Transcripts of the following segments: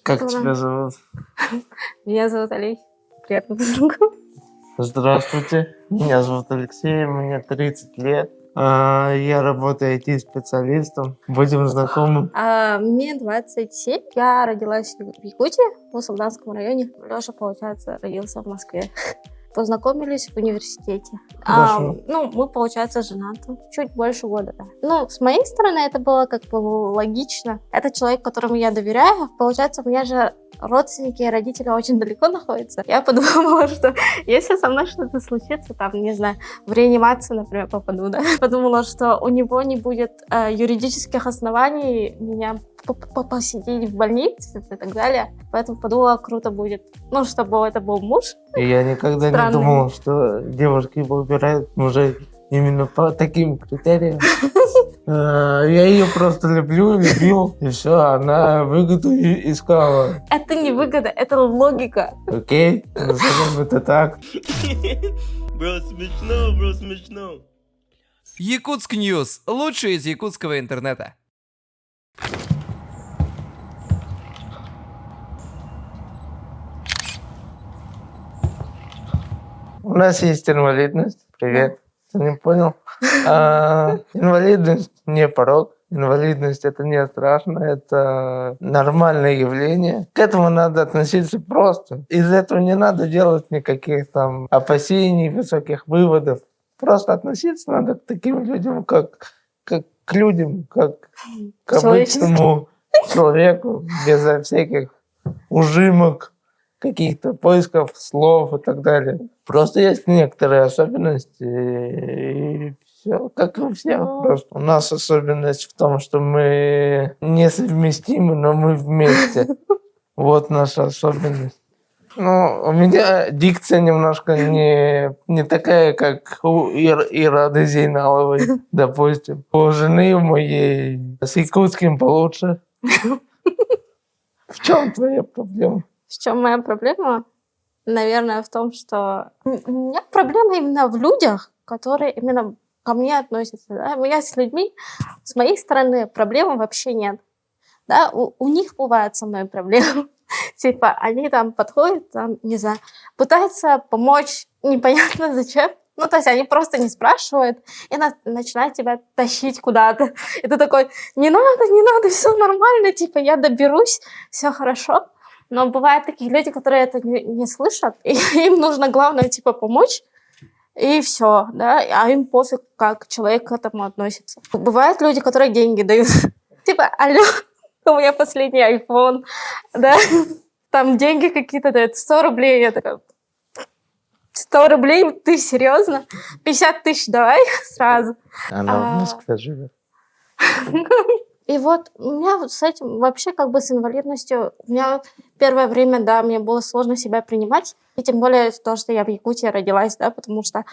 Как тебя зовут? Меня зовут Олег. Приятно познакомиться. Здравствуйте, меня зовут Алексей, мне 30 лет. Я работаю IT-специалистом. Будем знакомы. Мне 27. Я родилась в Якутии, в Солданском районе. Леша, получается, родился в Москве. Познакомились в университете. Хорошо. Мы, получается, женаты. Чуть больше года, да. С моей стороны, это было как бы логично. Это человек, которому я доверяю. Получается, у меня же родственники и родители очень далеко находятся. Я подумала, что если со мной что-то случится, там, не знаю, в реанимацию, например, попаду, да, подумала, что у него не будет юридических оснований меня посидеть в больнице и так далее. Поэтому подумала, круто будет, чтобы это был муж. И я никогда не думал, что девушки выбирают мужей именно по таким критериям. Я ее просто любил, и все, она выгоду искала. Это не выгода, это логика. Окей, назовем это так. Бро, смешно. Якутск Ньюс. Лучшее из якутского интернета. У нас есть инвалидность. Привет. Ты не понял? Инвалидность не порог. Инвалидность — это не страшно, это нормальное явление. К этому надо относиться просто. Из этого не надо делать никаких там опасений, высоких выводов. Просто относиться надо к таким людям, как к людям, как к обычному человеку, безо всяких ужимок, каких-то поисков слов и так далее. Просто есть некоторые особенности, и все, как и у всех. Просто у нас особенность в том, что мы несовместимы, но мы вместе. Вот наша особенность. У меня дикция немножко не такая, как у Ирады Зейналовой, допустим. У жены моей с якутским получше. В чем твоя проблема? В чем моя проблема? Наверное, в том, что у меня проблема именно в людях, которые именно ко мне относятся. Да? У меня с людьми, с моей стороны, проблемы вообще нет. Да? У них бывают со мной проблемы. Типа, они там подходят, там, не знаю, пытаются помочь, непонятно зачем. То есть они просто не спрашивают и начинают тебя тащить куда-то. И ты такой, не надо, все нормально, типа, я доберусь, все хорошо. Но бывают такие люди, которые это не слышат, и им нужно, главное, типа, помочь, и все, да, а им пофиг, как человек к этому относится. Бывают люди, которые деньги дают. Типа, алло, у меня последний iPhone, да, там деньги какие-то дают, 100 рублей, я такая, 100 рублей, ты серьезно? 50 тысяч давай сразу. Она в Москве живет. И вот у меня с этим вообще как бы с инвалидностью, у меня первое время, да, мне было сложно себя принимать, и тем более то, что я в Якутии родилась, да, потому что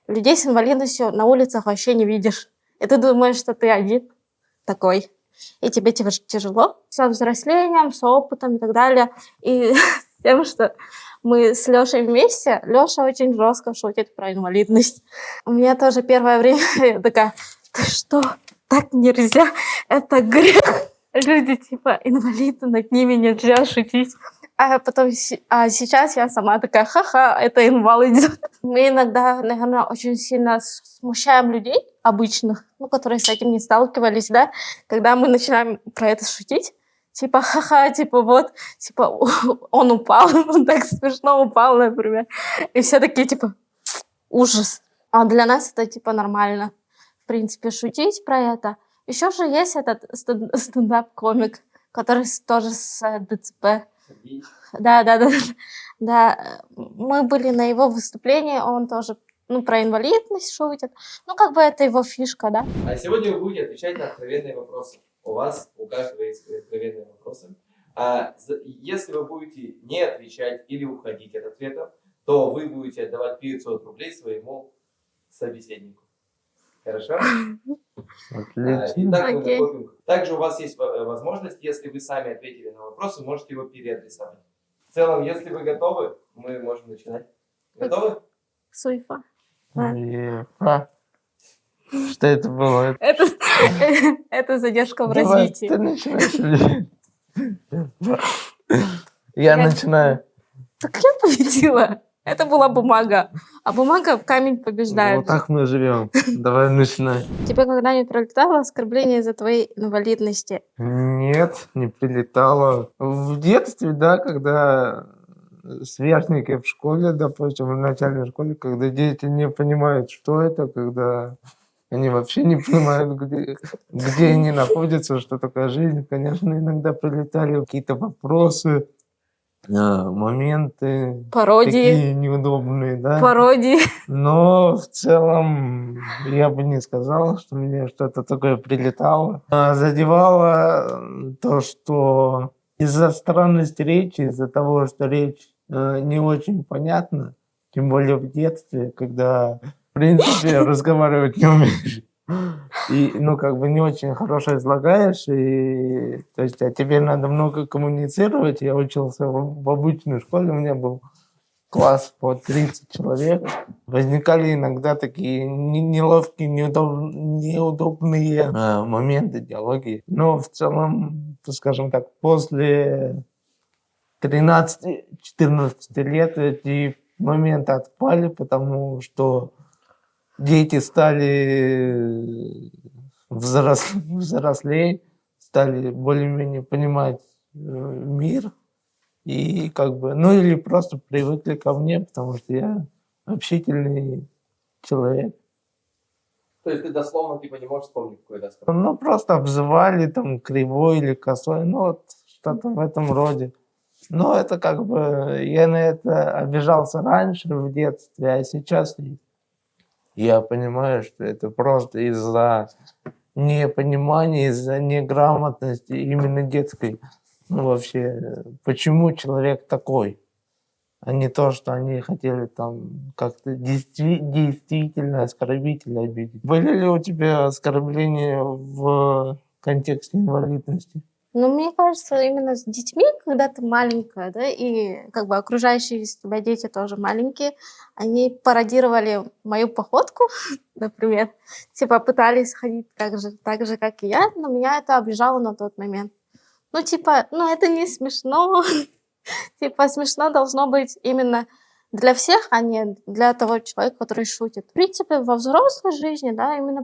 людей с инвалидностью на улицах вообще не видишь. И ты думаешь, что ты один такой, и тебе тяжело со взрослением, с опытом и так далее. И тем, что мы с Лешей вместе, Леша очень жестко шутит про инвалидность. У меня тоже первое время я такая, ты что? Так нельзя, это грех. Люди типа инвалиды, над ними нельзя шутить. А сейчас я сама такая, ха-ха, это инвал идет. Мы иногда, наверное, очень сильно смущаем людей обычных, которые с этим не сталкивались, да, когда мы начинаем про это шутить. Типа, ха-ха, типа, вот, типа, он упал, он так смешно упал, например. И все такие, типа, ужас. А для нас это, типа, нормально. В принципе, шутить про это. Еще же есть этот стендап-комик, который тоже с ДЦП. Да. Мы были на его выступлении, он тоже, про инвалидность шутит. Как бы это его фишка, да. А сегодня вы будете отвечать на откровенные вопросы. У каждого есть откровенные вопросы. Если вы будете не отвечать или уходить от ответов, то вы будете отдавать 500 рублей своему собеседнику. Хорошо? Отлично. Итак, мы готовим. Также у вас есть возможность, если вы сами ответили на вопросы, можете его переадресовать. В целом, если вы готовы, мы можем начинать. Готовы? Суйфа. Что это было? Это задержка в развитии. Ты начинаешь. Я Я- начинаю. Так я победила. Это была бумага. А бумага в камень побеждает. Вот так мы живем. Давай начинай. Тебе когда-нибудь прилетало оскорбление из-за твоей инвалидности? Нет, не прилетало. В детстве, да, когда сверстники в школе, допустим, в начальной школе, когда дети не понимают, что это, когда они вообще не понимают, где они находятся, что такое жизнь, конечно, иногда прилетали какие-то вопросы, моменты Пародии. такие неудобные, да. Пародии. Но в целом я бы не сказал, что мне что-то такое прилетало. Задевало то, что из-за странности речи, из-за того, что речь не очень понятна, тем более в детстве, когда, в принципе, разговаривать не умеешь. И, ну, как бы не очень хорошо излагаешь, и, то есть, а тебе надо много коммуницировать. Я учился в обычной школе, у меня был класс по 30 человек. Возникали иногда такие неловкие, неудобные моменты, диалоги. Но в целом, скажем так, после 13-14 лет эти моменты отпали, потому что дети стали взрослее, стали более-менее понимать мир. И как бы, ну или просто привыкли ко мне, потому что я общительный человек. То есть ты дословно типа не можешь вспомнить какой-то оскорбление? Ну, просто обзывали там кривой или косой, ну вот что-то в этом роде. Но это как бы, я на это обижался раньше в детстве, а сейчас я понимаю, что это просто из-за непонимания, из-за неграмотности именно детской. Ну, вообще, почему человек такой, а не то, что они хотели там как-то действительно оскорбительно обидеть. Были ли у тебя оскорбления в контексте инвалидности? Ну, мне кажется, именно с детьми, когда ты маленькая, да, и как бы окружающие тебя дети тоже маленькие, они пародировали мою походку, например, типа пытались ходить так же, как и я, но меня это обижало на тот момент. Ну, типа, ну, это не смешно. Типа, смешно должно быть именно для всех, а не для того человека, который шутит. В принципе, во взрослой жизни, да, именно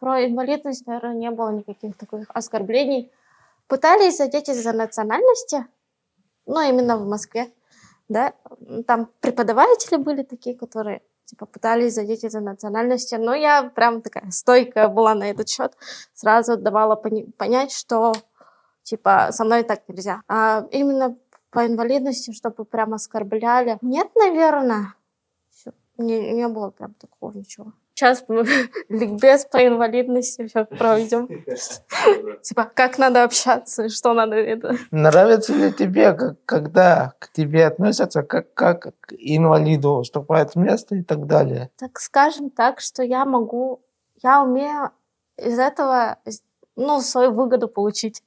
про инвалидность, наверное, не было никаких таких оскорблений. Пытались задеть из-за национальности, ну, именно в Москве, да. Там преподаватели были такие, которые, типа, пытались задеть из-за национальности, но я прям такая стойкая была на этот счет, сразу давала понять, что типа, со мной так нельзя. А именно по инвалидности, чтобы прям оскорбляли. Нет, наверное. Не было прям такого ничего. Сейчас мы ликбез по инвалидности сейчас проведем. Типа, как надо общаться, что надо это. Нравится ли тебе, когда к тебе относятся как к инвалиду, уступают место и так далее? Так скажем так, что я умею из этого, ну, свою выгоду получить.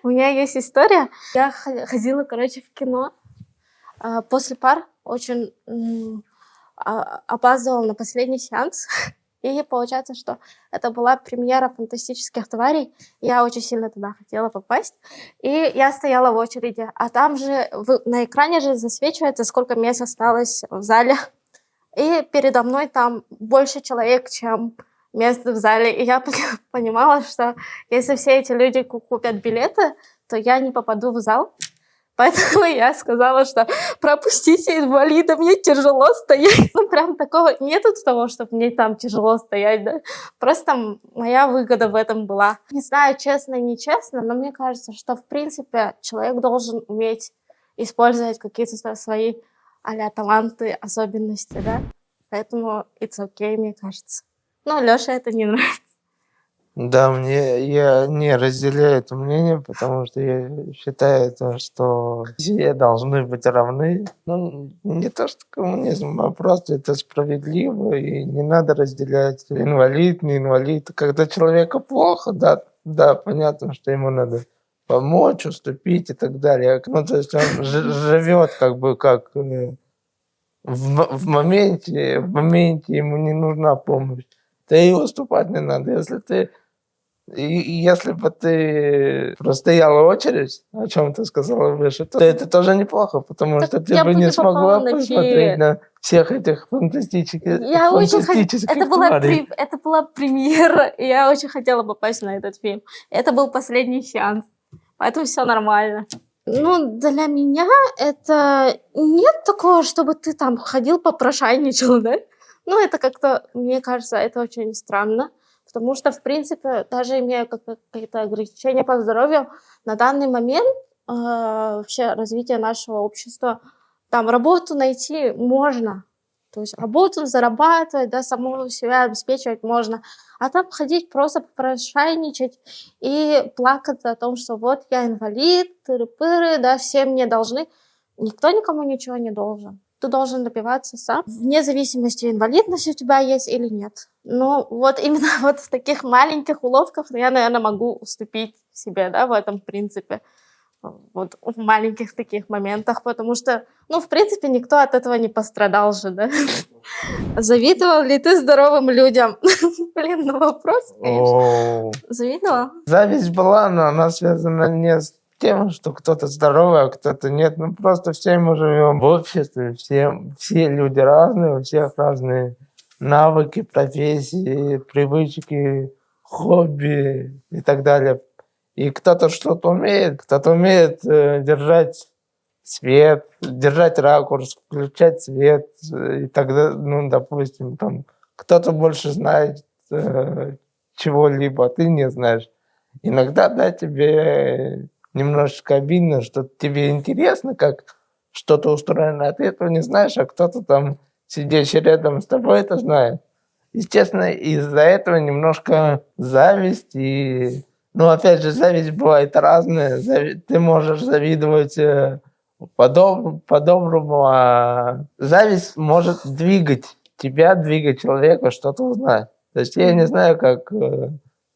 У меня есть история. Я ходила, короче, в кино. После пар очень опаздывала на последний сеанс. И получается, что это была премьера «Фантастических тварей». Я очень сильно туда хотела попасть. И я стояла в очереди. А там же на экране же засвечивается, сколько мест осталось в зале. И передо мной там больше человек, чем место в зале. И я понимала, что если все эти люди купят билеты, то я не попаду в зал. Поэтому я сказала, что пропустите инвалида, мне тяжело стоять. Ну, прям такого нету того, чтобы мне там тяжело стоять, да. Просто моя выгода в этом была. Не знаю, честно, нечестно, но мне кажется, что, в принципе, человек должен уметь использовать какие-то свои а-ля таланты, особенности, да. Поэтому it's okay, мне кажется. Но Лёше это не нравится. Да, я не разделяю это мнение, потому что я считаю, что все должны быть равны. Ну, не то, что коммунизм, а просто это справедливо, и не надо разделять инвалид, не инвалид. Когда человеку плохо, да, понятно, что ему надо помочь, уступить и так далее. Ну, то есть он живет как в моменте ему не нужна помощь. Да и уступать не надо. Если ты И если бы ты простояла очередь, о чем ты сказала выше, то это тоже неплохо, потому Так что ты я бы бы не не попала смогла на посмотреть фильм. на всех этих фантастических Я очень фантастических это была, тварей. это была премьера, и я очень хотела попасть на этот фильм. Это был последний сеанс, поэтому все нормально. Ну, для меня это нет такого, чтобы ты там ходил, попрошайничал, да? Ну, это как-то, мне кажется, это очень странно, потому что, в принципе, даже имея какие-то ограничения по здоровью, на данный момент вообще развитие нашего общества, там работу найти можно, то есть работу зарабатывать, да, саму себя обеспечивать можно. А там ходить просто попрошайничать и плакаться о том, что вот я инвалид, тыры-пыры, да, все мне должны. Никто никому ничего не должен. Ты должен добиваться сам, вне зависимости, инвалидность у тебя есть или нет. Ну, вот именно вот в таких маленьких уловках я, наверное, могу уступить себе, да, в этом принципе. Вот в маленьких таких моментах, потому что, ну, в принципе, никто от этого не пострадал же, да? Завидовал ли ты здоровым людям? Блин, ну вопрос, конечно. О, Завидовала? зависть была, но она связана не с тем, что кто-то здоровый, а кто-то нет. Ну, просто все мы живем в обществе, все люди разные, у всех разные навыки, профессии, привычки, хобби и так далее. И кто-то что-то умеет, кто-то умеет держать свет, держать ракурс, включать свет. И тогда, ну, допустим, там кто-то больше знает чего-либо, а ты не знаешь. Иногда, да, тебе немножечко обидно, что тебе интересно, как что-то устроено, а ты этого не знаешь, а кто-то там, сидящий рядом с тобой, это знает. Естественно, из-за этого немножко зависть и... Ну, опять же, зависть бывает разная. Ты можешь завидовать по-доброму, а зависть может двигать тебя, двигать человека, что-то узнать. То есть я не знаю, как,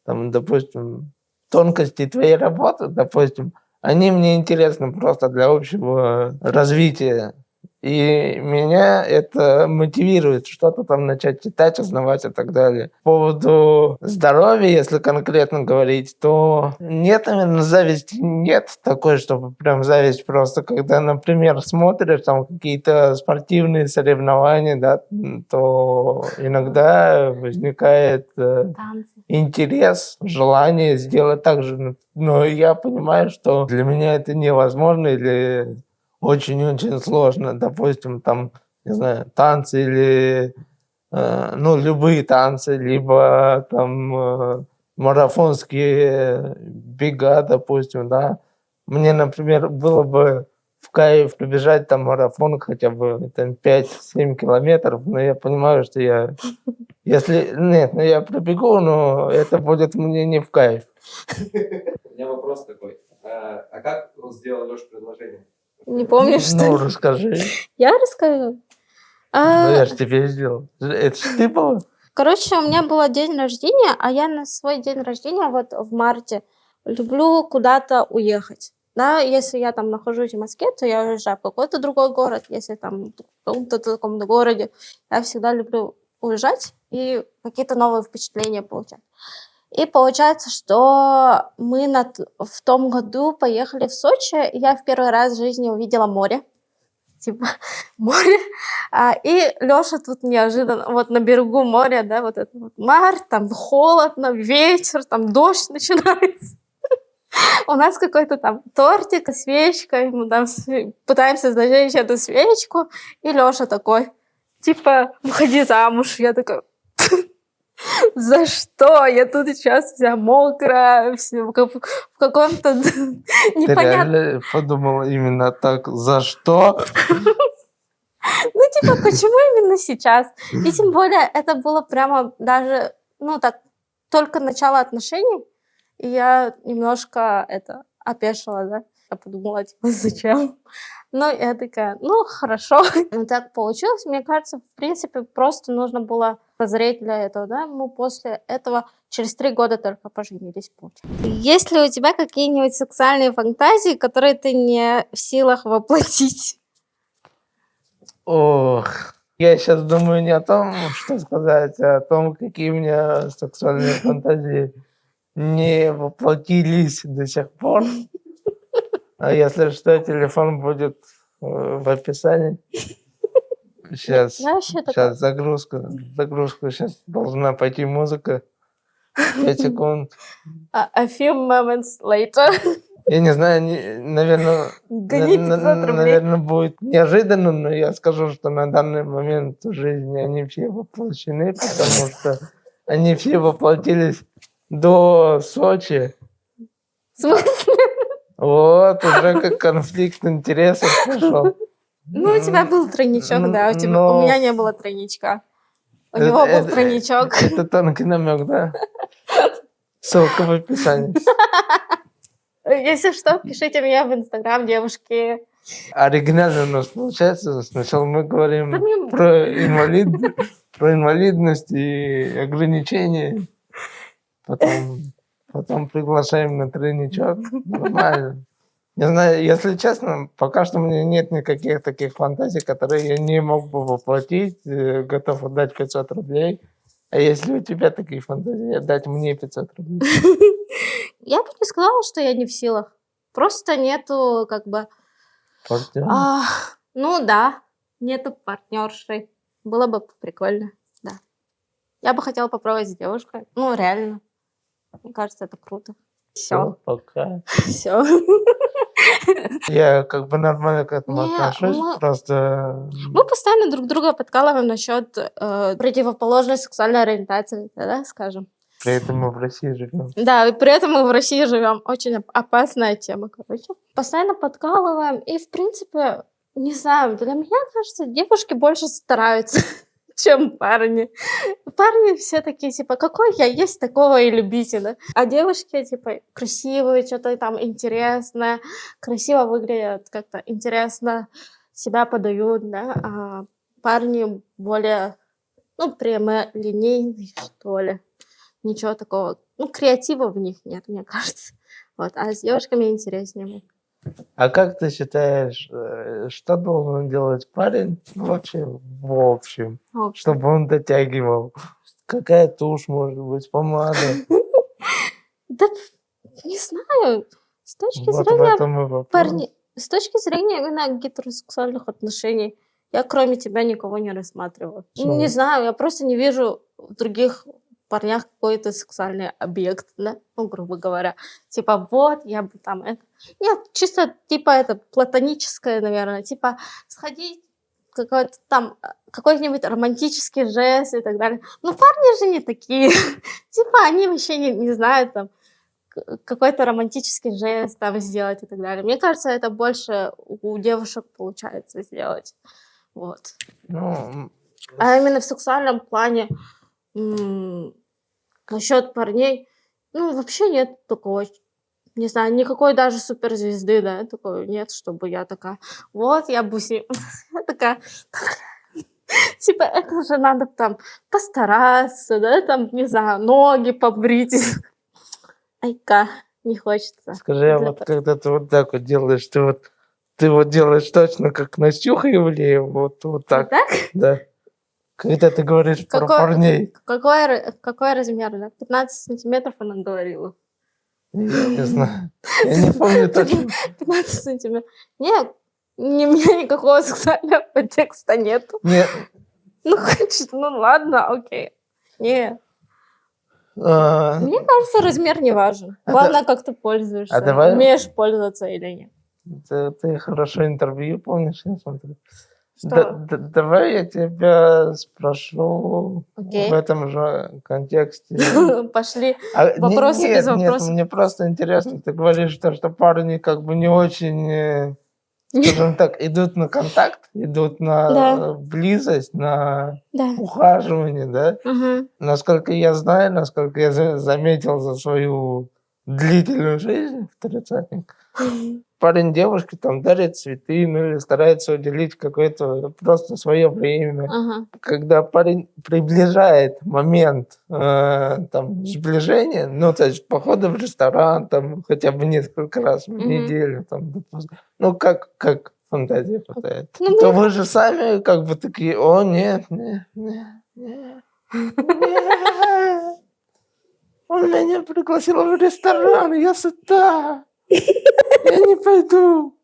там, допустим, тонкости твоей работы, допустим, они мне интересны просто для общего развития. И меня это мотивирует что-то там начать читать, узнавать и так далее. По поводу здоровья, если конкретно говорить, то нет, наверное, зависти нет такой, чтобы прям зависть просто, когда, например, смотришь там какие-то спортивные соревнования, да, то иногда возникает Танцы. интерес, желание сделать так же. Но я понимаю, что для меня это невозможно или очень-очень сложно. Допустим, там, не знаю, танцы или, ну, любые танцы, либо там марафонские бега, допустим, да. Мне, например, было бы в кайф пробежать там марафон хотя бы там 5-7 километров, но я понимаю, что я... Если... Нет, ну я пробегу, но это будет мне не в кайф. У меня вопрос такой. А как он сделал Лёше предложение? Не помнишь, что Ну, ли? расскажи. Я расскажу. Ну, я же тебе сделал. Это ж ты была? Короче, у меня был день рождения, а я на свой день рождения вот в марте люблю куда-то уехать. Да, если я там нахожусь в Москве, то я уезжаю в какой-то другой город. Если там в каком-то таком городе, я всегда люблю уезжать и какие-то новые впечатления получать. И получается, что мы в том году поехали в Сочи, и я в первый раз в жизни увидела море. Типа море. И Лёша тут неожиданно, вот на берегу моря, да, вот этот вот март, там холодно, ветер, там дождь начинается. У нас какой-то там тортик, свечка, и мы там пытаемся зажечь эту свечку, и Лёша такой, типа, выходи замуж. Я такая, за что? Я тут сейчас вся мокрая, в каком-то Ты непонятном... реально подумала именно так? За что? Ну, типа, почему именно сейчас? И тем более это было прямо даже, ну, так, только начало отношений, и я немножко опешила, да? Я подумала, типа, зачем? Ну, я такая, ну, хорошо. Ну, так получилось. Мне кажется, в принципе, просто нужно было позреть для этого, да? Мы после этого через 3 года только поженились, получается. Есть ли у тебя какие-нибудь сексуальные фантазии, которые ты не в силах воплотить? Ох, я сейчас думаю не о том, что сказать, а о том, какие у меня сексуальные фантазии не воплотились до сих пор. А если что, телефон будет в описании. Сейчас, Я вообще такая. сейчас загрузка. Сейчас должна пойти музыка. 5 секунд. A few moments later. Я не знаю, наверное, Гони 500 рублей. наверное, будет неожиданно, но я скажу, что на данный момент в жизни они все воплощены, потому что они все воплотились до Сочи. В смысле? Вот, уже как конфликт интересов пошел. Ну, у тебя был тройничок, да, у Но- меня не было тройничка. У него был тройничок. Это тонкий намек, да? Ссылка в описании. Если что, пишите меня в Инстаграм, девушки. Оригинально у нас получается. Сначала мы говорим Да мне- про инвалидность и ограничения. Потом приглашаем на тройничок. Нормально. Не знаю, если честно, пока что у меня нет никаких таких фантазий, которые я не мог бы воплотить. Готов отдать 500 рублей. А если у тебя такие фантазии, отдать мне 500 рублей. Я бы не сказала, что я не в силах. Просто нету, как бы... Партнер. Ну да, нету партнерши. Было бы прикольно, да. Я бы хотела попробовать с девушкой. Ну, реально. Мне кажется, это круто. Всё, Все. пока. Все. Я как бы нормально к этому Не, отношусь. мы- Просто Мы постоянно друг друга подкалываем насчет противоположной сексуальной ориентации, да, скажем. при этом мы в России живем. Да, и при этом мы в России живем. Очень опасная тема, короче. Постоянно подкалываем. И, в принципе, не знаю, для меня кажется, девушки больше стараются, чем парни. Парни все такие, типа, какой я есть, такого и любите, да? А девушки, типа, красивые, что-то там интересное, красиво выглядят, как-то интересно себя подают, да? А парни более, ну, прямолинейные, что ли. Ничего такого, ну, креатива в них нет, мне кажется. Вот, а с девушками интереснее. А как ты считаешь, что должен делать парень вообще в общем, В общем. чтобы он дотягивал? Какая тушь может быть, помада? Да, не знаю. С точки Вот в зрения этом и вопрос. парней, с точки зрения именно гетеросексуальных отношений, я кроме тебя никого не рассматриваю. Почему? Не знаю, я просто не вижу в других парнях какой-то сексуальный объект, да? Ну, грубо говоря. Типа, вот, я бы там это... Нет, чисто, типа, это платоническое, наверное. Типа, сходить, какой-то там, какой-нибудь романтический жест и так далее. Но парни же не такие. Типа, они вообще не знают, там, какой-то романтический жест там сделать и так далее. Мне кажется, это больше у девушек получается сделать. Вот. Ну, А именно в сексуальном плане насчет парней, ну, вообще нет такого, не знаю, никакой даже суперзвезды, да, такой нет, чтобы я такая, вот, я бы с ним, я такая, типа, это же надо там постараться, да, там, не знаю, ноги побрить. Айка, не хочется. скажи, а Для вот когда ты вот так вот делаешь, ты вот делаешь точно как Настюха Ивлеева, вот так, Так? да. Когда ты говоришь про парней, Какой размер, да? 15 сантиметров она говорила. я не знаю. Я не помню точно. 15 сантиметров. Нет, у меня никакого сексуального подтекста нету. Нет, Ну, хочет, ну ладно, окей. Нет. а, Мне кажется, размер не важен. А Главное, как ты пользуешься. а давай- Умеешь пользоваться или нет. ты хорошо интервью помнишь, я смотрю. Что? Давай я тебя спрошу Окей. в этом же контексте. Пошли. А, Вопросы нет, без нет, вопросов. мне просто интересно, ты говоришь, что парни как бы не очень, скажем так, идут на контакт, идут на Да. близость, на Да. ухаживание, да? Мгм. Насколько я знаю, насколько я заметил за свою длительную жизнь в тридцатник, парень девушке там дарит цветы, ну или старается уделить какое-то просто свое время. Ага. Когда парень приближает момент там сближения, ну то есть похода в ресторан там хотя бы несколько раз в Мгм. неделю, там, допустим, ну как фантазия хватает, Ну, то вы же сами как бы такие, о нет, нет, нет, нет, нет. Он меня пригласил в ресторан, я сыта. Я не пойду.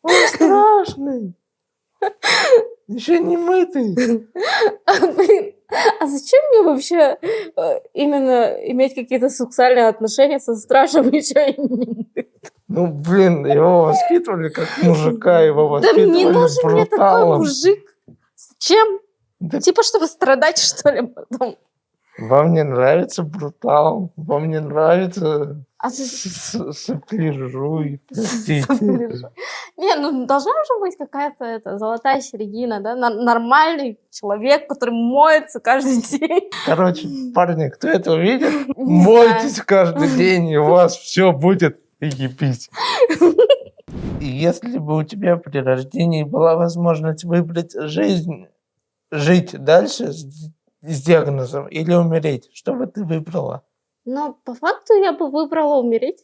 Он страшный. Еще не мытый. Блин, а зачем мне вообще именно иметь какие-то сексуальные отношения со страшным еще и не... Ну, блин, его воспитывали как мужика, его Да воспитывали не нужен мне такой бруталом. мужик. Зачем? Да Типа, чтобы страдать, что ли, потом? вам не нравится брутал, вам не нравится А ты- сопляжуй, простите. Не, ну должна же быть какая-то золотая середина, да? Нормальный человек, который моется каждый день. Короче, парни, кто это увидит, Не мойтесь каждый день, и у вас все будет ебись. И если бы у тебя при рождении была возможность выбрать жизнь, жить дальше с диагнозом или умереть, что бы ты выбрала? Но по факту я бы выбрала умереть.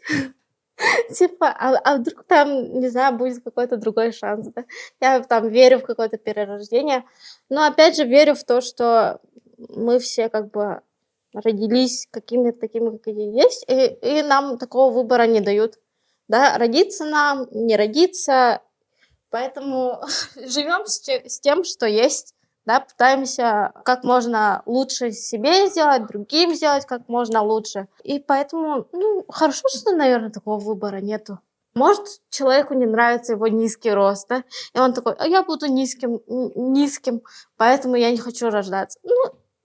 Типа, а вдруг там, не знаю, будет какой-то другой шанс, да? Я там верю в какое-то перерождение. Но опять же верю в то, что мы все как бы родились какими-то такими, какие есть, и нам такого выбора не дают. Да, родиться нам, не родиться. Поэтому живем с тем, что есть. Да, пытаемся как можно лучше себе сделать, другим сделать как можно лучше. И поэтому, ну, хорошо, что, наверное, такого выбора нету. Может, человеку не нравится его низкий рост, да? И он такой, а я буду низким, поэтому я не хочу рождаться. Ну,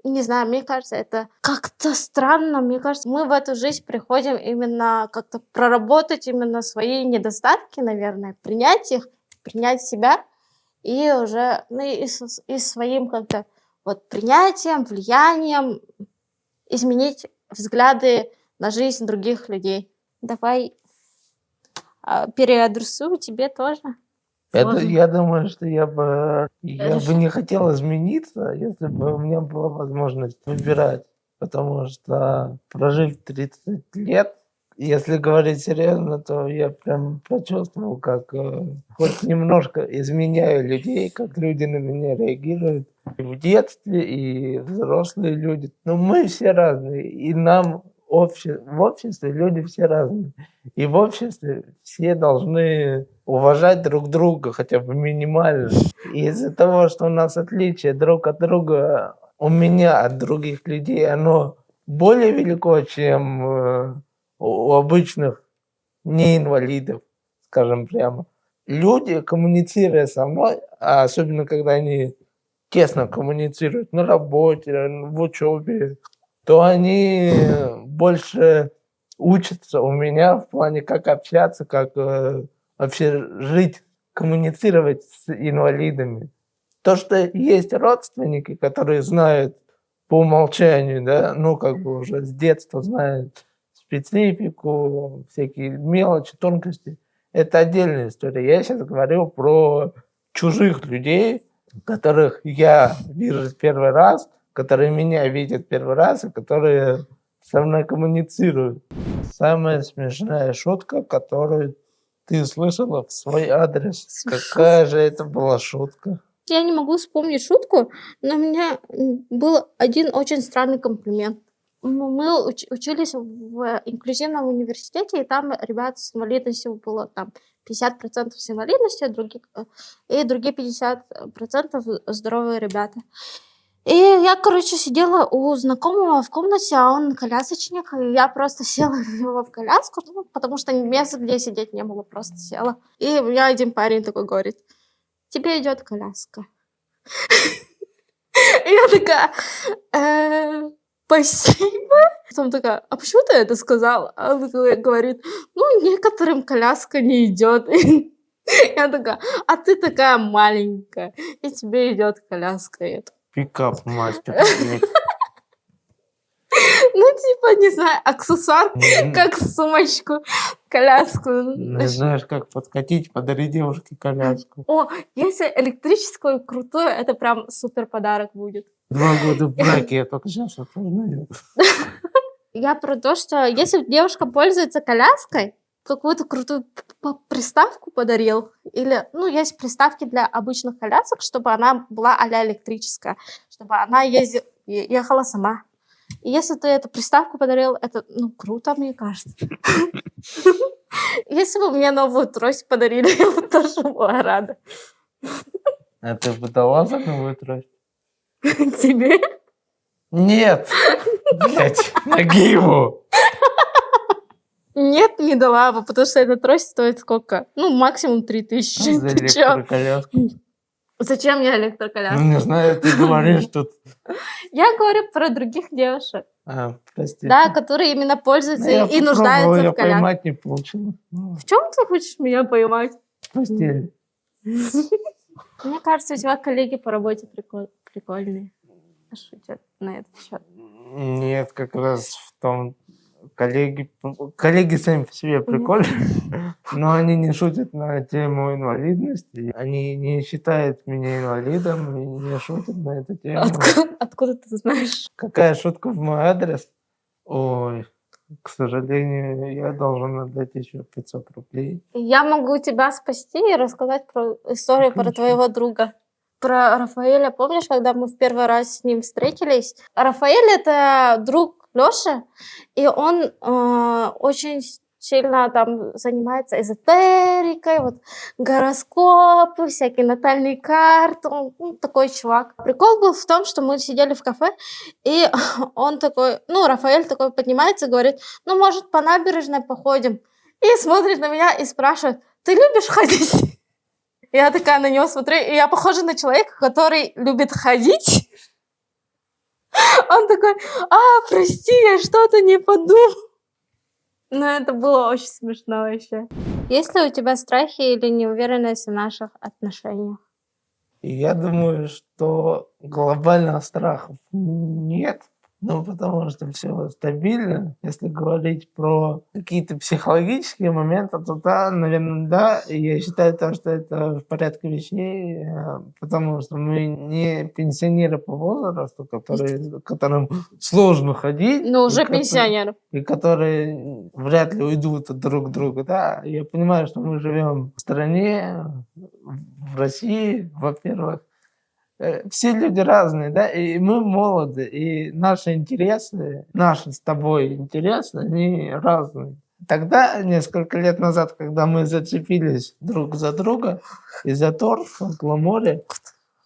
не знаю, мне кажется, это как-то странно. Мне кажется, мы в эту жизнь приходим именно как-то проработать именно свои недостатки, наверное, принять их, принять себя. И уже, ну, и своим как-то вот принятием, влиянием изменить взгляды на жизнь других людей. Давай переадресую тебе тоже. Это, Сложно. я думаю, что я бы не хотел измениться, если бы у меня была возможность выбирать. Потому что прожив 30 лет, если говорить серьезно, то я прям почувствовал, как хоть немножко изменяю людей, как люди на меня реагируют. И в детстве, и взрослые люди. Но мы все разные. И нам в обществе люди все разные. И в обществе все должны уважать друг друга, хотя бы минимально. И из-за того, что у нас отличие друг от друга, у меня от других людей, оно более велико, чем у обычных неинвалидов, скажем прямо. Люди, коммуницируя со мной, а особенно когда они тесно коммуницируют на работе, в учебе, то они больше учатся у меня в плане, как общаться, как вообще жить, коммуницировать с инвалидами. То, что есть родственники, которые знают по умолчанию, да, ну, как бы уже с детства знают специфику, всякие мелочи, тонкости, это отдельная история. Я сейчас говорю про чужих людей, которых я вижу в первый раз, которые меня видят первый раз, и которые со мной коммуницируют. Самая смешная шутка, которую ты слышала в свой адрес. Какая же это была шутка? Я не могу вспомнить шутку, но у меня был один очень странный комплимент. Мы учились в инклюзивном университете, и там ребят с инвалидностью было там 50% с инвалидностью, и другие 50% здоровые ребята. И я, короче, сидела у знакомого в комнате, а он колясочник, и я просто села его в коляску, ну, потому что места, где сидеть не было, просто села. И у меня один парень такой говорит, тебе идет коляска. И я такая, спасибо. Потом такая, а почему ты это сказал? А он говорит, ну, некоторым коляска не идет. Я такая, а ты такая маленькая, и тебе идет коляска. Я такая, Пикап мастер. ну, типа, не знаю, аксессуар, как сумочку, коляску. Не знаешь, как подкатить, подари девушке коляску. О, если электрическую крутую, это прям супер подарок будет. 2 года в браке, я только сейчас осознаю. Я про то, что если девушка пользуется коляской, какую-то крутую приставку подарил. Или, ну, есть приставки для обычных колясок, чтобы она была а-ля электрическая, чтобы она ехала сама. И если ты эту приставку подарил, это, ну, круто, мне кажется. Если бы мне новую трость подарили, я бы тоже была рада. А ты бы дала за новую трость? Тебе? Нет! Блять, Нагиеву! Нет, не дала бы, потому что эта трость стоит сколько? Ну, максимум 3000. За Ты чё? электроколяску. Зачем я Ну, электроковязка? не знаю, ты говоришь тут... Я говорю про других девушек, Прости. да, которые именно пользуются Ну, я и попробовал, нуждаются я в коляске. поймать не получилось. Ну, В чем ты хочешь меня поймать? в постели. Мне кажется, у тебя коллеги по работе прикольные. Шутят на этот счет. Нет, как раз в том... Коллеги сами по себе прикольные, но они не шутят на тему инвалидности. Они не считают меня инвалидом и не шутят на эту тему. Откуда ты знаешь? Какая шутка в мой адрес? Ой, к сожалению, я должен отдать еще 500 рублей. Я могу тебя спасти и рассказать про историю про Отлично. твоего друга. Про Рафаэля. Помнишь, когда мы в первый раз с ним встретились? Рафаэль — это друг Лёши, и он очень сильно там занимается эзотерикой, вот гороскопы, всякие натальные карты. Он, ну, такой чувак. Прикол был в том, что мы сидели в кафе, и он такой, ну, Рафаэль такой поднимается и говорит, ну, может, по набережной походим? И смотрит на меня и спрашивает, ты любишь ходить? Я такая на него смотрю, и я похожа на человека, который любит ходить. Он такой, прости, я что-то не подумал. Но это было очень смешно вообще. Есть ли у тебя страхи или неуверенность в наших отношениях? И я думаю, что глобальных страхов нет. Ну, потому что все стабильно. Если говорить про какие-то психологические моменты, то да, наверное, да. И я считаю, то, что это в порядке вещей, потому что мы не пенсионеры по возрасту, которым сложно ходить. Ну, уже и которые- пенсионер. И которые вряд ли уйдут от друг друга, да. Я понимаю, что мы живем в стране, в России, во-первых. Все люди разные, да, и мы молоды, и наши интересы, наши с тобой интересы, они разные. Тогда, несколько лет назад, когда мы зацепились друг за друга из-за торф, около моря,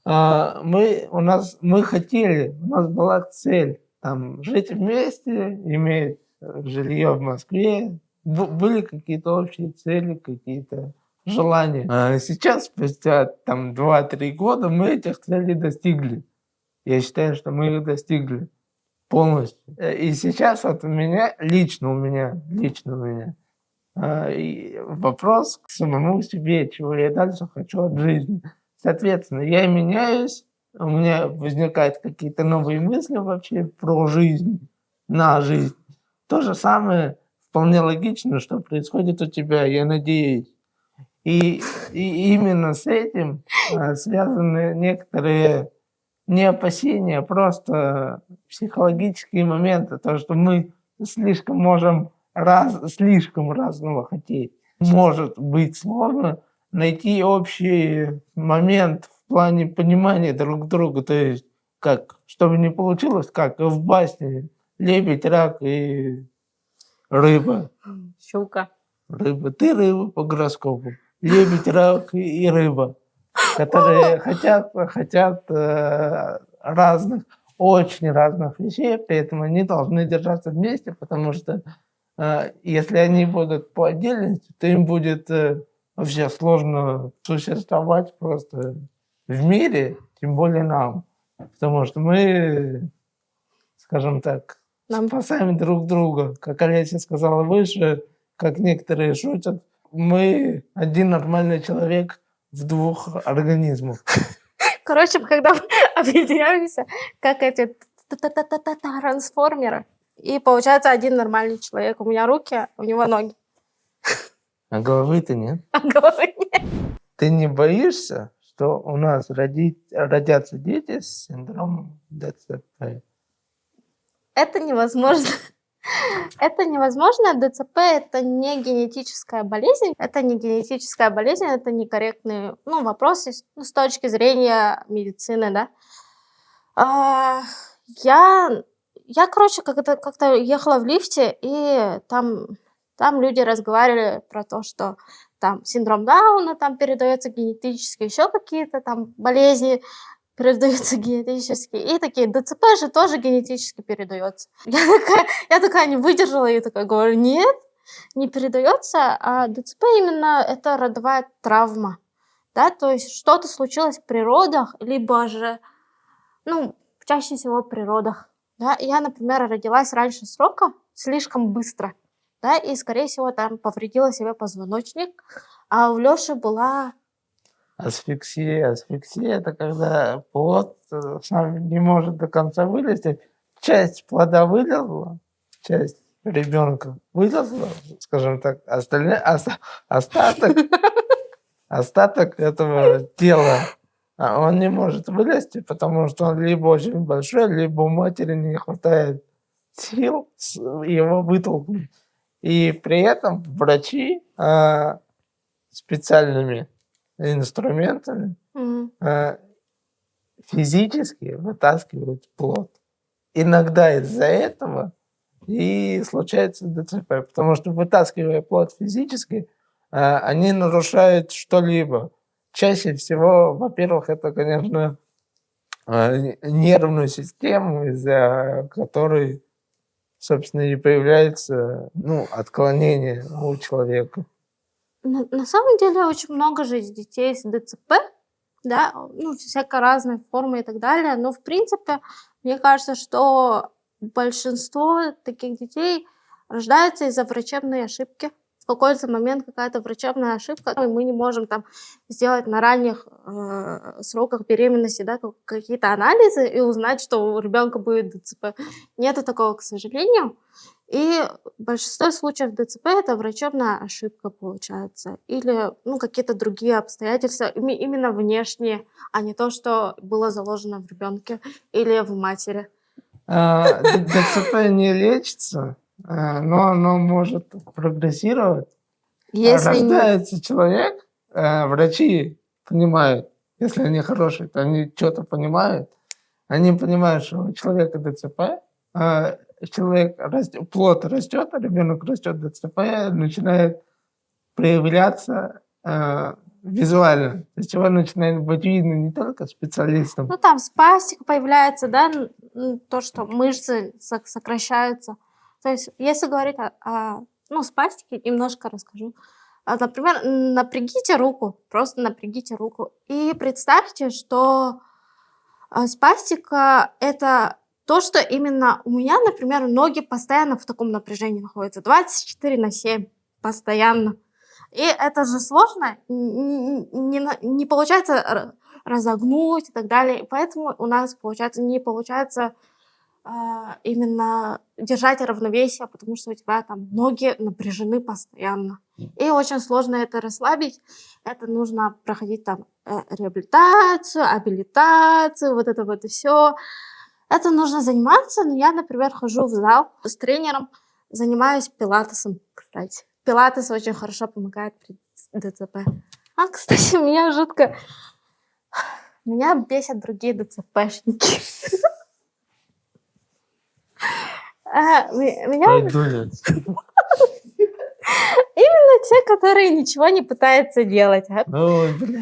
мы хотели, у нас была цель там, жить вместе, иметь жилье в Москве. Были какие-то общие цели, какие-то желания. А сейчас, спустя там 2-3 года, мы этих целей достигли. Я считаю, что мы их достигли полностью. И сейчас вот лично у меня, и вопрос к самому себе, чего я дальше хочу от жизни. Соответственно, я меняюсь, у меня возникают какие-то новые мысли вообще про жизнь, на жизнь. То же самое вполне логично, что происходит у тебя, я надеюсь. И именно с этим связаны некоторые не опасения, просто психологические моменты. То, что мы слишком можем слишком разного хотеть. Может быть сложно найти общий момент в плане понимания друг друга. То есть, чтобы не получилось, как в басне лебедь, рак и рыба. Щука. Рыба. Ты рыба по гороскопу. Лебедь, рак и рыба, которые хотят разных, очень разных вещей, при этом они должны держаться вместе, потому что если они будут по отдельности, то им будет вообще сложно существовать просто в мире, тем более нам, потому что мы, скажем так, спасаем друг друга. Как Олеся сказала выше, как некоторые шутят, мы один нормальный человек в 2 организмах. Короче, когда мы объединяемся, как эти трансформеры, и получается один нормальный человек. У меня руки, у него ноги. А головы-то нет. А головы нет. Ты не боишься, что у нас родятся дети с синдромом ДЦП? Это невозможно. Это невозможно. ДЦП — это не генетическая болезнь. Это не генетическая болезнь, это некорректные вопросы с точки зрения медицины, да. Я, короче, как-то ехала в лифте, и там люди разговаривали про то, что там синдром Дауна там передается генетически, еще какие-то там болезни передаются генетически. И такие, ДЦП же тоже генетически передается. Я такая не выдержала и такая говорю, нет, не передается, а ДЦП именно это родовая травма. Да, то есть что-то случилось в природах, либо же, ну, чаще всего в природах. Да? Я, например, родилась раньше срока, слишком быстро, да, и, скорее всего, там повредила себе позвоночник, а у Лёши была... Асфиксия. Асфиксия – это когда плод сам не может до конца вылезти. Часть плода вылезла, часть ребенка вылезла, скажем так, остаток этого тела, он не может вылезти, потому что он либо очень большой, либо у матери не хватает сил его вытолкнуть. И при этом врачи специальными инструментами физически вытаскивают плод. Иногда из-за этого и случается ДЦП, потому что, вытаскивая плод физически, они нарушают что-либо. Чаще всего, во-первых, это, конечно, нервную систему, из-за которой, собственно, и появляется отклонение у человека. На самом деле очень много же детей с ДЦП, да, всякой разной формы и так далее, но, в принципе, мне кажется, что большинство таких детей рождается из-за врачебной ошибки. В какой-то момент какая-то врачебная ошибка, и мы не можем там сделать на ранних сроках беременности, да, какие-то анализы и узнать, что у ребенка будет ДЦП. Нету такого, к сожалению. И большинство случаев ДЦП это врачебная ошибка получается. Или какие-то другие обстоятельства, именно внешние, а не то, что было заложено в ребенке или в матери. ДЦП не лечится, но оно может прогрессировать. Если Рождается человек, врачи понимают, если они хорошие, то они что-то понимают. Они понимают, что у человека ДЦП, плод растет, а ребенок растет, ДЦП начинает проявляться визуально. То есть его начинает быть видно не только специалистам. Там спастика появляется, да, то, что мышцы сокращаются. То есть, если говорить о спастике, немножко расскажу. Например, напрягите руку, просто напрягите руку. И представьте, что спастика – это то, что именно у меня, например, ноги постоянно в таком напряжении находятся. 24/7 постоянно. И это же сложно, не получается разогнуть и так далее. И поэтому у нас не получается именно держать равновесие, потому что у тебя там ноги напряжены постоянно. И очень сложно это расслабить. Это нужно проходить там реабилитацию, абилитацию, вот это вот и все. Это нужно заниматься. Но я, например, хожу в зал с тренером, занимаюсь пилатесом, кстати. Пилатес очень хорошо помогает при ДЦП. Кстати, меня бесят другие ДЦПшники. Пойду я. Именно те, которые ничего не пытаются делать. Ой, бля.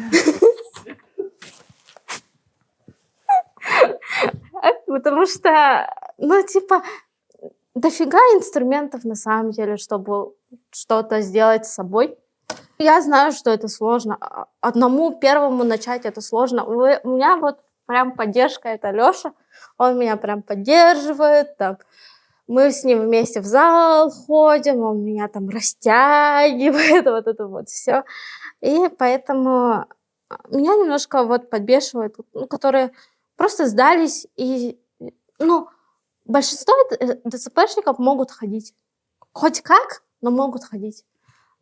Потому что, дофига инструментов на самом деле, чтобы что-то сделать с собой. Я знаю, что это сложно. Одному первому начать это сложно. У меня вот прям поддержка это Лёша. Он меня прям поддерживает. Там. Мы с ним вместе в зал ходим, он меня там растягивает, вот это вот все. И поэтому меня немножко вот подбешивает, которые просто сдались. И, большинство ДЦПшников могут ходить. Хоть как, но могут ходить.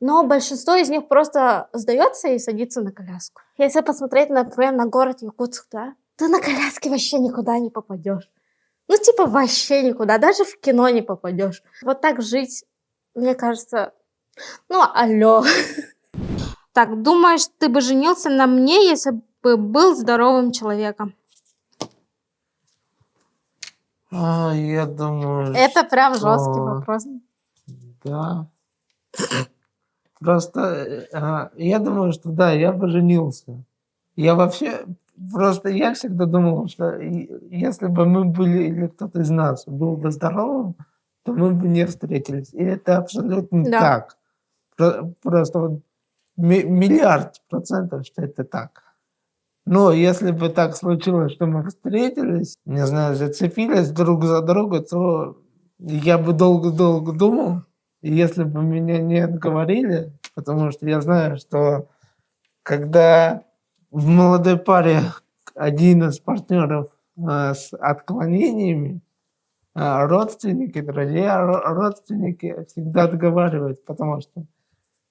Но большинство из них просто сдается и садится на коляску. Если посмотреть, например, на город Якутск, да, ты на коляске вообще никуда не попадешь. Вообще никуда, даже в кино не попадешь. Вот так жить, мне кажется, алло. Так, думаешь, ты бы женился на мне, если бы был здоровым человеком? Я думаю, Это прям что жесткий вопрос. да. Просто я думаю, что да, я бы женился. Я вообще, просто я всегда думал, что если бы мы были, или кто-то из нас был бы здоровым, то мы бы не встретились. И это абсолютно Да. так. Просто вот миллиард процентов, что это так. Но если бы так случилось, что мы встретились, не знаю, зацепились друг за друга, то я бы долго-долго думал. И если бы меня не отговорили, потому что я знаю, что когда в молодой паре один из партнеров с отклонениями, родственники, друзья, родственники всегда отговаривают, потому что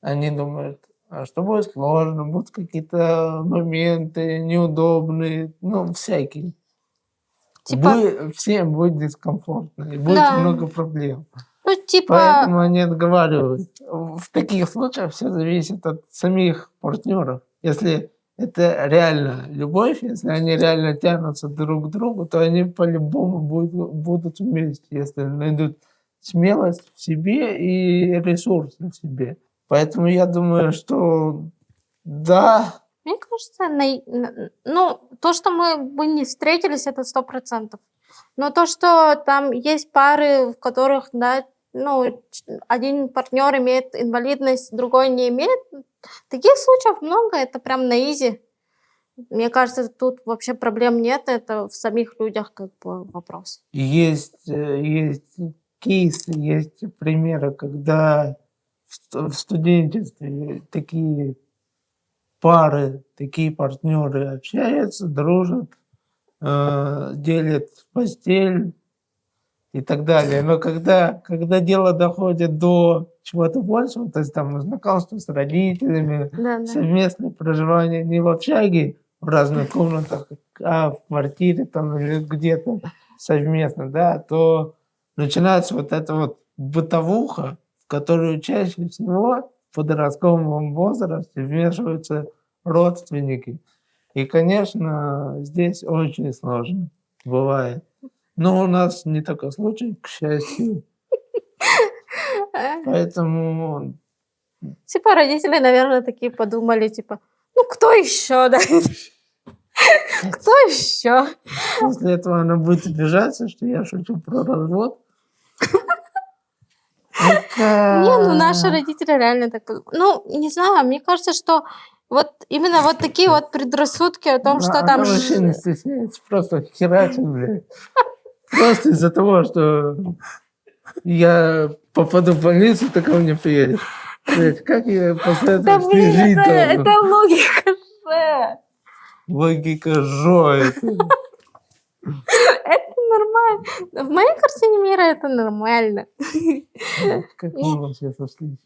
они думают, что будет сложно, будут какие-то моменты неудобные, ну, всякие. Типа, Всем будет дискомфортно, и будет Да. много проблем. ну, типа, Поэтому они отговаривают. В таких случаях все зависит от самих партнеров. Если это реально любовь, если они реально тянутся друг к другу, то они по-любому будут вместе, если найдут смелость в себе и ресурсы в себе. Поэтому я думаю, что да, мне кажется, ну, то, что мы бы не встретились, это 100%. Но то, что там есть пары, в которых, да, ну, один партнер имеет инвалидность, другой не имеет, таких случаев много, это прям на изи. Мне кажется, тут вообще проблем нет, это в самих людях как бы вопрос. есть кейсы, есть примеры, когда в студенчестве такие пары, такие партнеры общаются, дружат, делят постель и так далее. Но когда дело доходит до чего-то большего, то есть там знакомство с родителями, Да. совместное проживание не в общаге, в разных комнатах, а в квартире там или где-то совместно, да, то начинается вот эта вот бытовуха, в которую чаще всего в подростковом возрасте вмешиваются родственники. И, конечно, здесь очень сложно бывает. Но у нас не такой случай, к счастью. Поэтому Типа родители, наверное, такие подумали, типа, ну кто еще, да? Кто еще? после этого она будет обижаться, что я шучу про развод. Не, ну наши родители реально так... Ну, не знаю, мне кажется, что вот именно вот такие вот предрассудки о том, что там... вообще не стесняется, просто херачит, блядь. Просто из-за того, что я попаду в больницу, ты ко мне приедешь. Блядь, как я после Да этого блин, жить это должен? логика же. Логика жоет. Это нормально. В моей картине мира это нормально. Как мы вообще сошлись?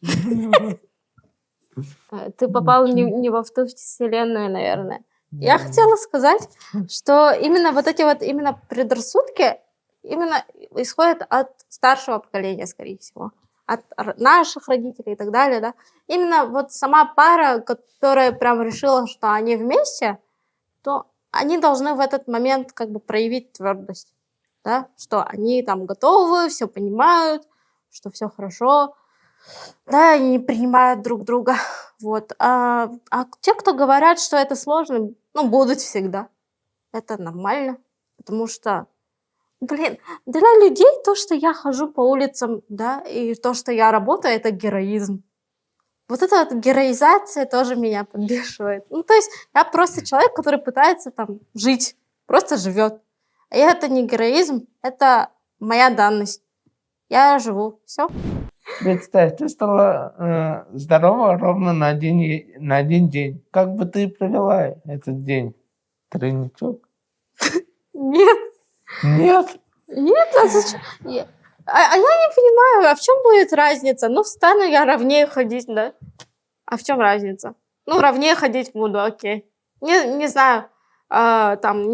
Ты попал не во ту вселенную, наверное. Я хотела сказать, что именно вот эти вот именно предрассудки именно исходят от старшего поколения, скорее всего. От наших родителей и так далее, да. Именно вот сама пара, которая прям решила, что они вместе, то они должны в этот момент как бы проявить твердость, да, что они там готовы, все понимают, что все хорошо, да, и не принимают друг друга, вот. А те, кто говорят, что это сложно, ну, будут всегда. Это нормально, потому что, блин, для людей то, что я хожу по улицам, да, и то, что я работаю, это героизм. Вот эта вот героизация тоже меня подбешивает. Ну, то есть я просто человек, который пытается там жить, просто живет. И это не героизм, это моя данность. Я живу, все. Представь, ты стала здорова ровно на один день. Как бы ты провела этот день? Тройничок? Нет, Нет? нет, а зачем? Я не понимаю, а в чем будет разница? Ну, встану я ровнее ходить, да? А в чем разница? Ну, ровнее ходить буду, окей. Не знаю, там,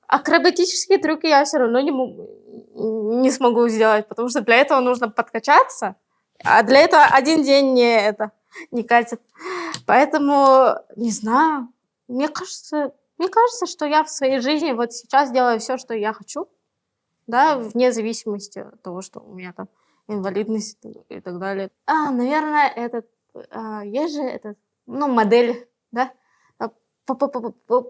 акробатические трюки я все равно не смогу сделать, потому что для этого нужно подкачаться, а для этого один день не катит. Поэтому, не знаю, мне кажется, Мне кажется, что я в своей жизни вот сейчас делаю все, что я хочу, да, вне зависимости от того, что у меня там инвалидность и так далее. Наверное, есть же модель, да,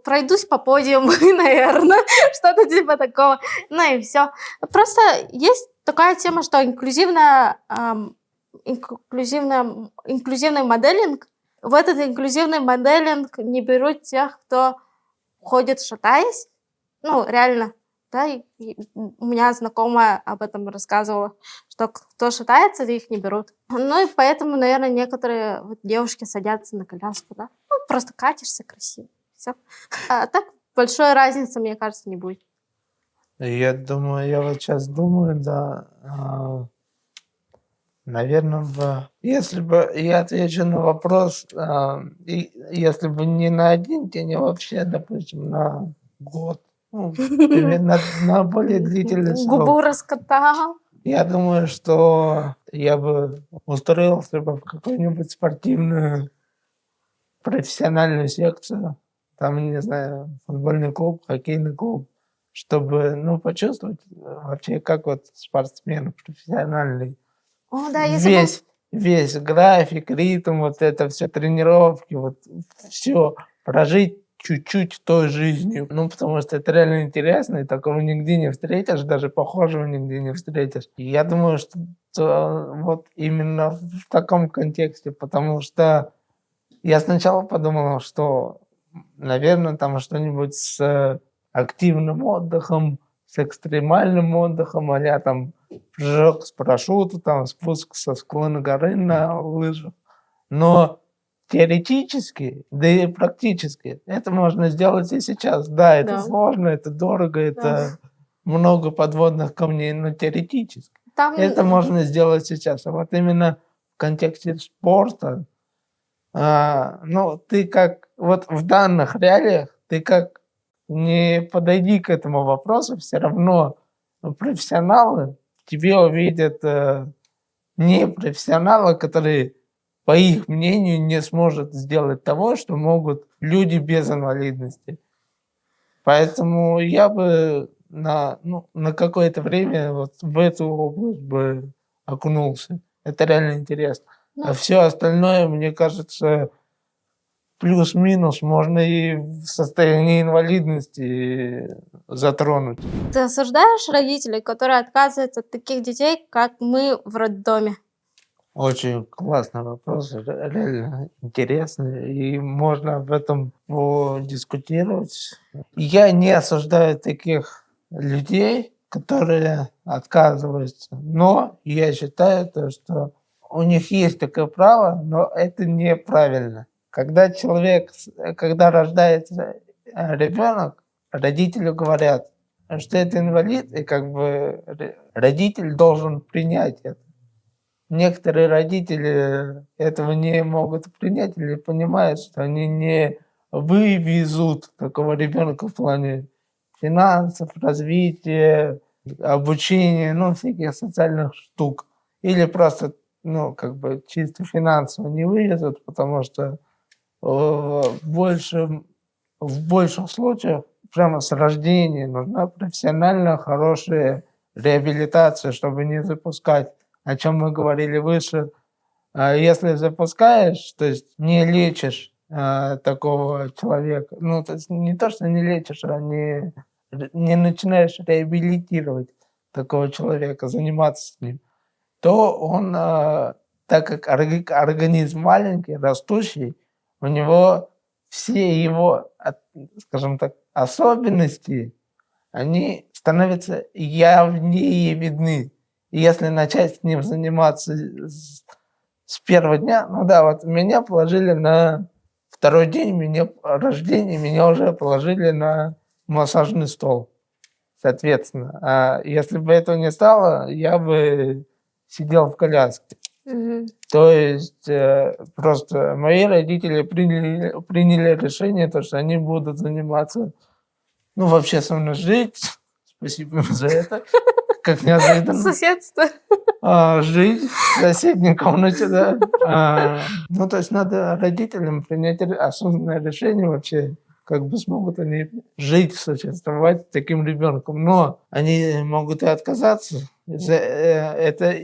пройдусь по подиуму, наверное, что-то типа такого. Ну и все. Просто есть такая тема, что инклюзивный моделинг. В этот инклюзивный моделинг не берут тех, кто ходит шатаясь. Ну, реально. Да, и у меня знакомая об этом рассказывала, что кто шатается, их не берут. Ну и поэтому, наверное, некоторые вот девушки садятся на коляску, да. Ну, просто катишься красиво. Все. А так большой разницы, мне кажется, не будет. Я думаю, я вот сейчас думаю, да, наверное, если бы я отвечу на вопрос, если бы не на один день, а вообще, допустим, на год, ну, или на более длительный срок, Губу раскатал. я думаю, что я бы устроился бы в какую-нибудь спортивную профессиональную секцию, там, не знаю, футбольный клуб, хоккейный клуб, чтобы, ну, почувствовать вообще, как вот спортсмен профессиональный. О, да, если Весь график, ритм, вот это все тренировки, вот все прожить чуть-чуть той жизнью. Ну, потому что это реально интересно, и такого нигде не встретишь, даже похожего нигде не встретишь. И я думаю, что вот именно в таком контексте, потому что я сначала подумал, что, наверное, там что-нибудь с активным отдыхом, с экстремальным отдыхом, а там прыжок с парашюта, там спуск со склона горы на лыжах. Но теоретически, да и практически это можно сделать и сейчас. Да, это Да. сложно, это дорого, это много подводных камней, но теоретически там... это можно сделать сейчас. А вот именно в контексте спорта, ну, ты как, вот в данных реалиях, ты как не подойди к этому вопросу, все равно профессионалы в тебе увидят не профессионала, который, по их мнению, не сможет сделать того, что могут люди без инвалидности. Поэтому я бы на какое-то время вот в эту область бы окунулся. Это реально интересно. А все остальное, мне кажется, плюс-минус можно и в состоянии инвалидности затронуть. Ты осуждаешь родителей, которые отказываются от таких детей, как мы в роддоме? Очень классный вопрос, реально интересный, и можно об этом дискутировать. Я не осуждаю таких людей, которые отказываются, но я считаю, что у них есть такое право, но это неправильно. Когда рождается ребенок, родители говорят, что это инвалид, и как бы родитель должен принять это. Некоторые родители этого не могут принять или понимают, что они не вывезут такого ребенка в плане финансов, развития, обучения, ну, всяких социальных штук. Или просто, ну, как бы чисто финансово не вывезут, потому что в больших случаях прямо с рождения нужна профессиональная хорошая реабилитация, чтобы не запускать, о чем мы говорили выше. Если запускаешь, то есть не лечишь такого человека, ну, то есть не то, что не лечишь, а не начинаешь реабилитировать такого человека, заниматься с ним, то он, так как организм маленький, растущий, у него все его, скажем так, особенности, они становятся явнее видны. И если начать с ним заниматься с первого дня, ну да, вот меня положили на второй день рождения, меня уже положили на массажный стол, соответственно. А если бы этого не стало, я бы сидел в коляске. То есть просто мои родители приняли решение, то, что они будут заниматься, ну, вообще со мной жить. Спасибо им за это. Как неожиданно. Соседство. Жить в соседней комнате, да. Ну, то есть надо родителям принять осознанное решение вообще как бы смогут они жить, существовать с таким ребенком. Но они могут и отказаться. Это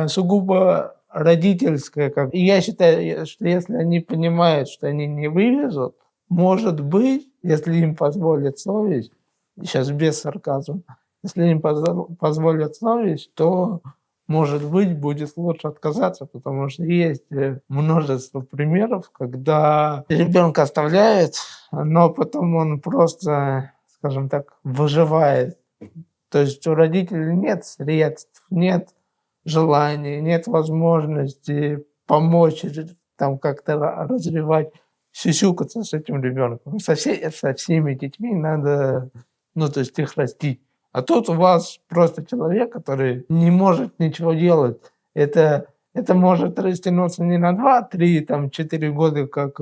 сугубо родительское. И я считаю, что если они понимают, что они не вывезут, может быть, если им позволит совесть, сейчас без сарказма, если им позволят совесть, то, может быть, будет лучше отказаться, потому что есть множество примеров, когда ребенка оставляют, но потом он просто, скажем так, выживает. То есть у родителей нет средств, нет желания, нет возможности помочь там как-то развивать, сюсюкаться с этим ребенком. Со всеми детьми надо, то есть их растить. А тут у вас просто человек, который не может ничего делать. Это может растянуться не на 2, 3, 4 года, как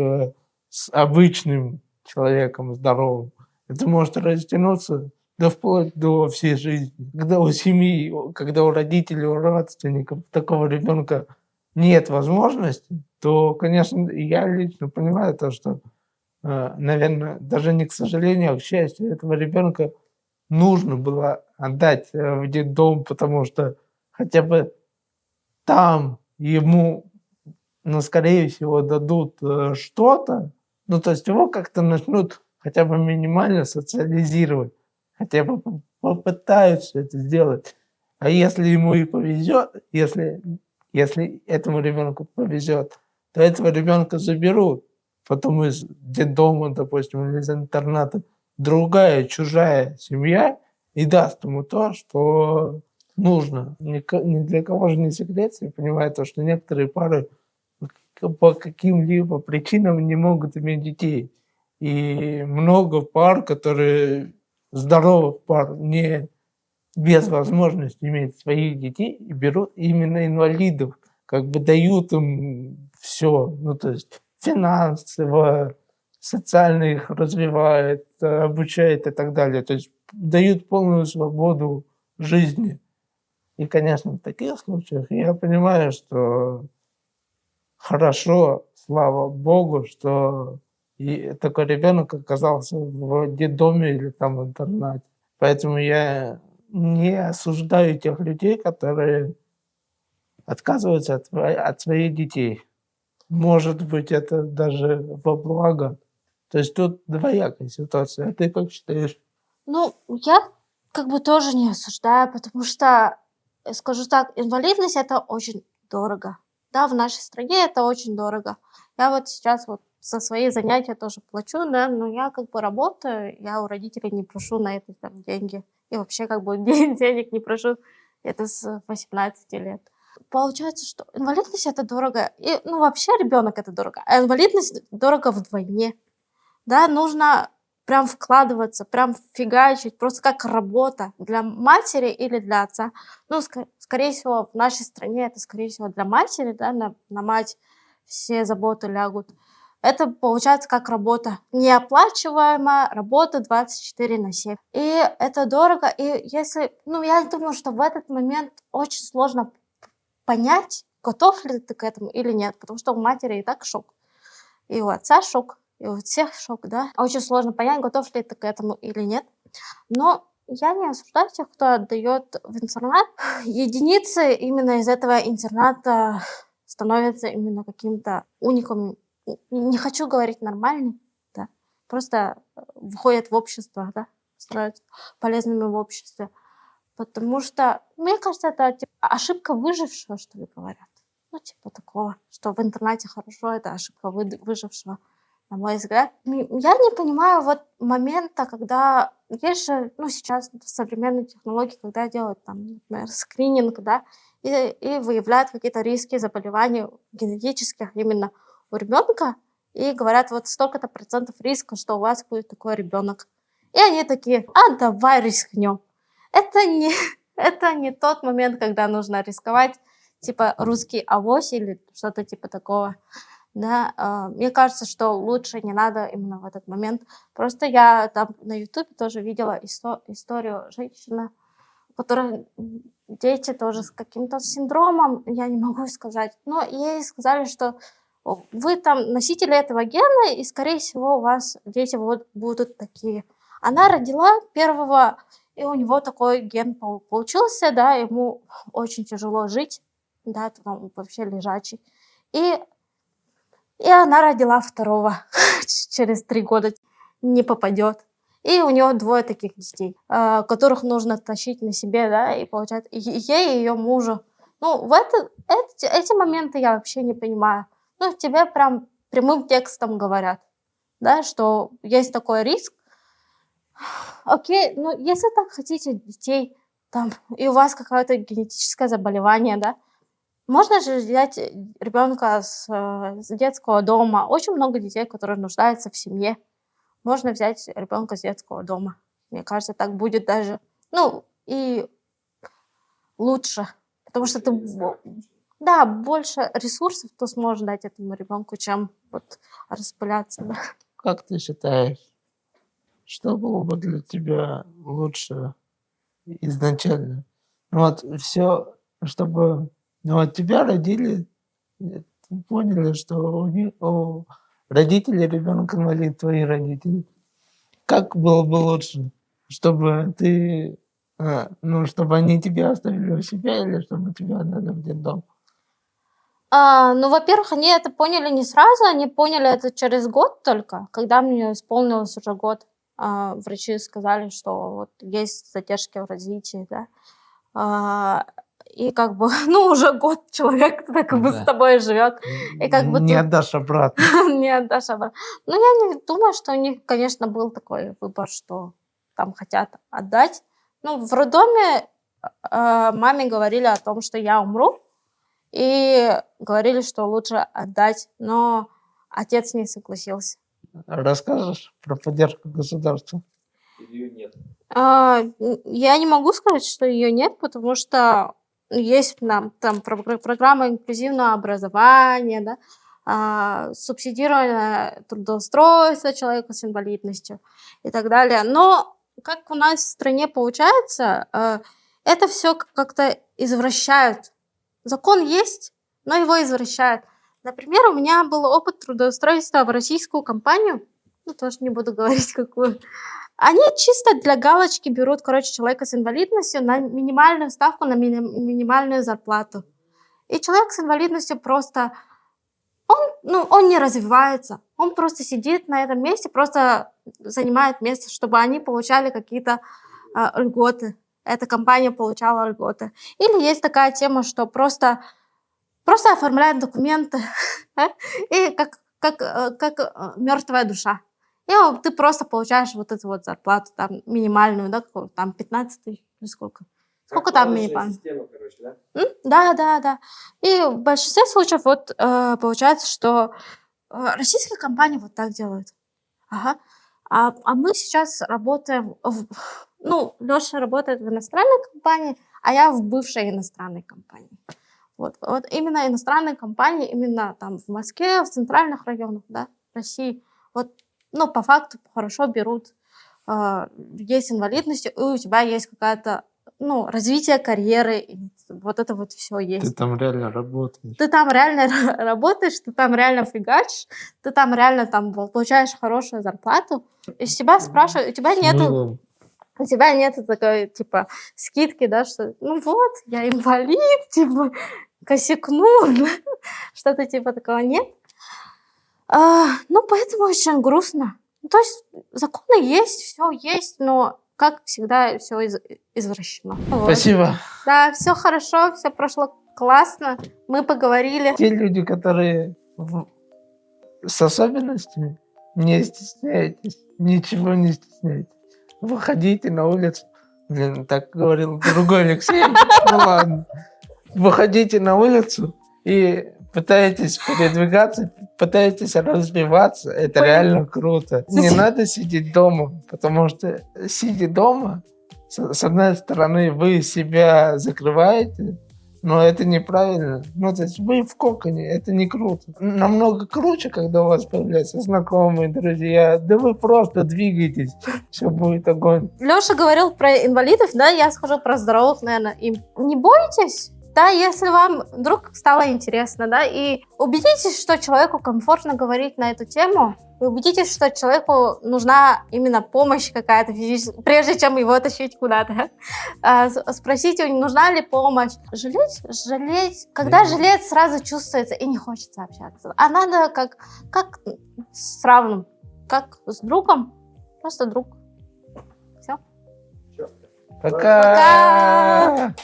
с обычным человеком здоровым. Это может растянуться вплоть до всей жизни. Когда у семьи, когда у родителей, у родственников такого ребенка нет возможности, то, конечно, я лично понимаю то, что, наверное, даже не к сожалению, а к счастью, этого ребенка нужно было отдать в детдом, потому что хотя бы там ему, скорее всего, дадут что-то, то есть его как-то начнут хотя бы минимально социализировать, хотя бы попытаются это сделать. А если ему и повезет, если этому ребенку повезет, то этого ребенка заберут потом из детдома, допустим, или из интерната, другая, чужая семья и даст ему то, что нужно. Ни для кого же не секрет, я понимаю то, что некоторые пары по каким-либо причинам не могут иметь детей. И много пар, которые здоровых пар, не без возможности иметь своих детей, и берут именно инвалидов, как бы дают им все, то есть финансово, социально их развивает, обучает и так далее. То есть дают полную свободу жизни. И, конечно, в таких случаях я понимаю, что хорошо, слава Богу, что и такой ребенок оказался в детдоме или там в интернате. Поэтому я не осуждаю тех людей, которые отказываются от своих детей. Может быть, это даже во благо. То есть тут двоякая ситуация. А ты как считаешь? Я как бы тоже не осуждаю, потому что, скажу так, инвалидность – это очень дорого. Да, в нашей стране это очень дорого. Я вот сейчас за свои занятия тоже плачу, да, но я как бы работаю, я у родителей не прошу на это деньги. И вообще как бы денег не прошу, это с 18 лет. Получается, что инвалидность это дорого, и вообще ребенок это дорого, а инвалидность дорого вдвойне. Да, нужно прям вкладываться, прям фигачить, просто как работа для матери или для отца. Скорее всего, в нашей стране это, скорее всего, для матери, да, на мать все заботы лягут. Это получается как работа, неоплачиваемая работа 24/7. И это дорого, и если, я думаю, что в этот момент очень сложно понять, готов ли ты к этому или нет, потому что у матери и так шок, и у отца шок, и у всех шок, да. Очень сложно понять, готов ли ты к этому или нет. Но я не осуждаю тех, кто отдает в интернат. Единицы именно из этого интерната становятся именно каким-то уникумом. Не хочу говорить нормальный, да, просто входят в общество, да, становятся полезными в обществе. Потому что, мне кажется, это ошибка выжившего, что ли, говорят. Такого, что в интернате хорошо, это ошибка выжившего, на мой взгляд. Я не понимаю момента, когда есть же, сейчас современные технологии, когда делают например, скрининг, да, и выявляют какие-то риски заболеваний генетических именно у ребенка, и говорят, столько-то процентов риска, что у вас будет такой ребенок. И они такие, давай рискнем. Это не тот момент, когда нужно рисковать, типа русский авось или что-то типа такого. Да, мне кажется, что лучше не надо именно в этот момент. Просто я там на YouTube тоже видела историю женщины, у которой дети тоже с каким-то синдромом, я не могу сказать. Но ей сказали, что вы там носители этого гена, и, скорее всего, у вас дети вот будут такие. Она родила первого, и у него такой ген получился, да, ему очень тяжело жить, да, там вообще лежачий. И она родила второго, через 3 года не попадет. И у нее 2 таких детей, которых нужно тащить на себе, да, и получать ей и ее мужу. Ну, эти моменты я вообще не понимаю. Ну, тебе прям прямым текстом говорят, да, что есть такой риск. Окей, ну, если так хотите детей, там, и у вас какое-то генетическое заболевание, да, можно же взять ребенка с детского дома. Очень много детей, которые нуждаются в семье. Можно взять ребенка с детского дома. Мне кажется, так будет даже, ну, и лучше. Потому что ты, да, больше ресурсов ты сможешь дать этому ребенку, чем вот распыляться. Да. Как ты считаешь, что было бы для тебя лучше изначально? Ну вот все, чтобы вот тебя родили, поняли, что у родителей ребенок инвалид, твои родители. Как было бы лучше, чтобы ты, чтобы они тебя оставили у себя или чтобы тебя отдали в детдом? Ну, во-первых, они это поняли не сразу, они поняли это через год только, когда мне исполнилось уже год. Врачи сказали, что вот есть задержки в развитии, да. И как бы, ну, уже год человек как бы с тобой живет. И как бы Не отдашь обратно. не отдашь обратно. Ну, я не думаю, что у них, конечно, был такой выбор, что там хотят отдать. Ну, в роддоме маме говорили о том, что я умру, и говорили, что лучше отдать, но отец не согласился. Расскажешь про поддержку государства? Или нет? Я не могу сказать, что ее нет, потому что есть там программа инклюзивного образования, да, субсидированное трудоустройство человека с инвалидностью и так далее. Но как у нас в стране получается, это все как-то извращают. Закон есть, но его извращают. Например, у меня был опыт трудоустройства в российскую компанию, ну, тоже не буду говорить, какую. Они чисто для галочки берут, человека с инвалидностью на минимальную ставку, на минимальную зарплату. И человек с инвалидностью просто, он не развивается. Он просто сидит на этом месте, просто занимает место, чтобы они получали какие-то льготы. Эта компания получала льготы. Или есть такая тема, что просто оформляют документы, и как мертвая душа. И ты просто получаешь вот эту вот зарплату, там, минимальную, да, там, 15 тысяч, сколько? Сколько там минимально? Система, короче, да? Да. И в большинстве случаев вот получается, что российские компании вот так делают. Ага. А мы сейчас работаем, Леша работает в иностранной компании, а я в бывшей иностранной компании. Вот именно иностранные компании, именно там в Москве, в центральных районах, да, России, вот, по факту хорошо берут, есть инвалидность, и у тебя есть какая-то, развитие карьеры, и вот это вот все есть. Ты там реально работаешь. Ты там реально работаешь, ты там реально фигачишь, ты там реально получаешь хорошую зарплату, и с тебя спрашивают, у тебя нету такой, типа, скидки, да, что, я инвалид, косякнул, что-то типа такого нет. Поэтому очень грустно. То есть законы есть, все есть, но, как всегда, все извращено. Спасибо. Вот. Да, все хорошо, все прошло классно, мы поговорили. Те люди, которые с особенностями, не стесняйтесь, ничего не стесняйтесь. Выходите на улицу. Блин, так говорил другой Алексей. Ну ладно. Выходите на улицу и пытаетесь передвигаться, пытаетесь развиваться. Это реально круто. Не надо сидеть дома, потому что сидя дома, с одной стороны, вы себя закрываете, но это неправильно. То есть вы в коконе, это не круто. Намного круче, когда у вас появляются знакомые, друзья. Да вы просто двигаетесь, все будет огонь. Леша говорил про инвалидов, да, я скажу про здоровых, наверное. И не бойтесь, Да, если вам вдруг стало интересно, да, и убедитесь, что человеку комфортно говорить на эту тему, и убедитесь, что человеку нужна именно помощь какая-то физическая, прежде чем его тащить куда-то. Спросите, нужна ли помощь. Жалеть. Когда жалеть, сразу чувствуется и не хочется общаться. А надо как с равным, как с другом, просто друг. Все. Пока! Пока!